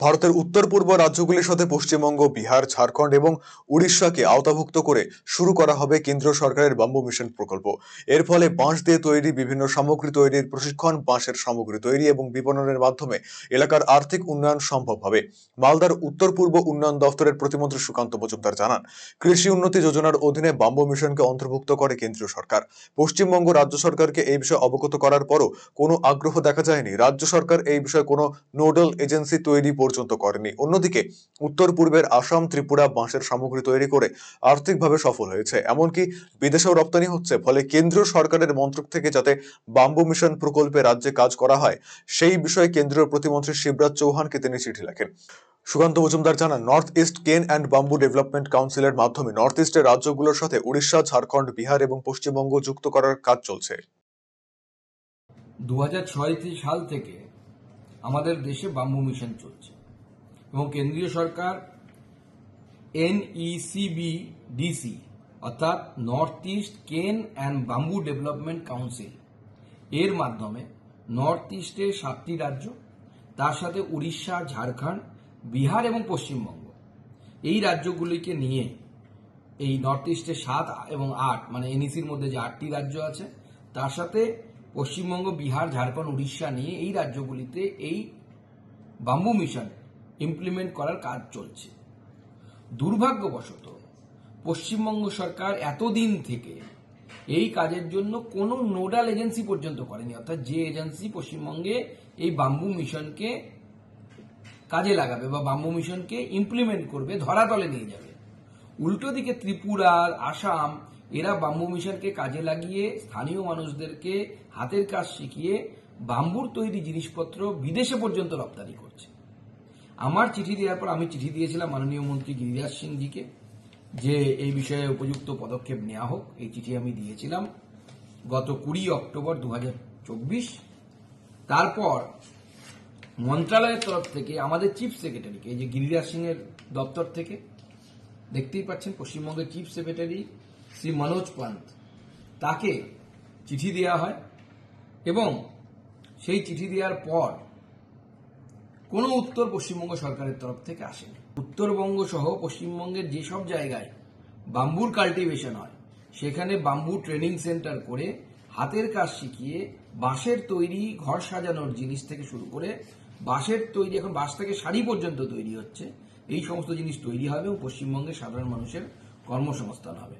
ভারতের উত্তর পূর্ব রাজ্যগুলির সাথে পশ্চিমবঙ্গ, বিহার, ঝাড়খণ্ড এবং উড়িষ্যাকে আওতাভুক্ত করে শুরু করা হবে কেন্দ্র সরকারের বাম্বু মিশন প্রকল্প। এর ফলে বাঁশ দিয়ে তৈরি বিভিন্ন সামগ্রী তৈরির প্রশিক্ষণ, বাঁশের সামগ্রী তৈরি এবং বিপণনের মাধ্যমে এলাকার আর্থিক উন্নয়ন সম্ভব হবে। মালদার উত্তর পূর্ব উন্নয়ন দফতরের প্রতিমন্ত্রী সুকান্ত মজুমদার জানান, কৃষি উন্নতি যোজনার অধীনে বাম্বু মিশনকে অন্তর্ভুক্ত করে কেন্দ্রীয় সরকার। পশ্চিমবঙ্গ রাজ্য সরকারকে এই বিষয়ে অবগত করার পরও কোনো আগ্রহ দেখা যায়নি। রাজ্য সরকার এই বিষয়ে কোনো নোডাল এজেন্সি তৈরি পর্যন্ত করেনি। অন্যদিকে উত্তর পূর্বের আসাম, ত্রিপুরা বাঁশের সামগ্রী তৈরি করে আর্থিকভাবে সফল হয়েছে, এমনকি বিদেশেও রপ্তানি হচ্ছে। ফলে কেন্দ্রীয় সরকারের মন্ত্রক থেকে যাতে বাম্বু মিশন প্রকল্পে রাজ্যে কাজ করা হয়, সেই বিষয়ে কেন্দ্রীয় প্রতিমন্ত্রী শিবরাজ চৌহানকে তিনি চিঠি লেখেন। সুকান্ত মজুমদার জানান, নর্থ ইস্ট কেন অ্যান্ড বাম্বু ডেভেলপমেন্ট কাউন্সিলের মাধ্যমে নর্থ ইস্টের রাজ্যগুলোর সাথে উড়িষ্যা, ঝাড়খণ্ড, বিহার এবং পশ্চিমবঙ্গ যুক্ত করার কাজ চলছে। 2006 সাল থেকে আমাদের দেশে বাম্বু মিশন চলছে এবং কেন্দ্রীয় সরকার NECBDC অর্থাৎ নর্থ ইস্ট কেন অ্যান্ড বাম্বু ডেভেলপমেন্ট কাউন্সিল এর মাধ্যমে নর্থ ইস্টের 7টি রাজ্য, তার সাথে উড়িষ্যা, ঝাড়খণ্ড, বিহার এবং পশ্চিমবঙ্গ, এই রাজ্যগুলিকে নিয়ে এই নর্থ ইস্টের 7 এবং 8 মানে NECর মধ্যে যে 8টি রাজ্য আছে তার সাথে পশ্চিমবঙ্গ, বিহার, ঝাড়খণ্ড, উড়িষ্যা নিয়ে এই রাজ্যগুলিতে এই বাম্বু মিশন ইমপ্লিমেন্ট করার কাজ চলছে। দুর্ভাগ্যবশত পশ্চিমবঙ্গ সরকার এতদিন থেকে এই কাজের জন্য কোনো নোডাল এজেন্সি পর্যন্ত করেনি, অর্থাৎ যে এজেন্সি পশ্চিমবঙ্গে এই বাম্বু মিশনকে কাজে লাগাবে বা বাম্বু মিশনকে ইমপ্লিমেন্ট করবে, ধরাতলে নিয়ে যাবে। উল্টো দিকে ত্রিপুরা, আসাম এরা বাম্বু মিশনকে কাজে লাগিয়ে স্থানীয় মানুষদেরকে হাতের কাজ শিখিয়ে বাম্বুর তৈরি জিনিসপত্র বিদেশে পর্যন্ত রপ্তানি করছে। আমার চিঠি দেওয়ার পর আমি চিঠি দিয়েছিলাম মাননীয় মন্ত্রী গিরিরাজ সিংজিকে যে এই বিষয়ে উপযুক্ত পদক্ষেপ নেওয়া হোক। এই চিঠি আমি দিয়েছিলাম গত 20 অক্টোবর 2024। তারপর মন্ত্রণালয়ের তরফ থেকে আমাদের চিফ সেক্রেটারিকে, এই যে গিরিরাজ সিং এর দপ্তর থেকে দেখতেই পাচ্ছেন পশ্চিমবঙ্গের চিফ সেক্রেটারি শ্রী মনোজ পান্ত, তাকে চিঠি দেওয়া হয় এবং সেই চিঠি দেওয়ার পর কোনো উত্তর পশ্চিমবঙ্গ সরকারের তরফ থেকে আসেনি। উত্তরবঙ্গ সহ পশ্চিমবঙ্গের যেসব জায়গায় বাম্বুর কাল্টিভেশন হয় সেখানে বাম্বু ট্রেনিং সেন্টার করে হাতের কাজ শিখিয়ে বাঁশের তৈরি ঘর সাজানোর জিনিস থেকে শুরু করে বাঁশের তৈরি, এখন বাঁশ থেকে শাড়ি পর্যন্ত তৈরি হচ্ছে, এই সমস্ত জিনিস তৈরি হবে এবং পশ্চিমবঙ্গের সাধারণ মানুষের কর্মসংস্থান হবে।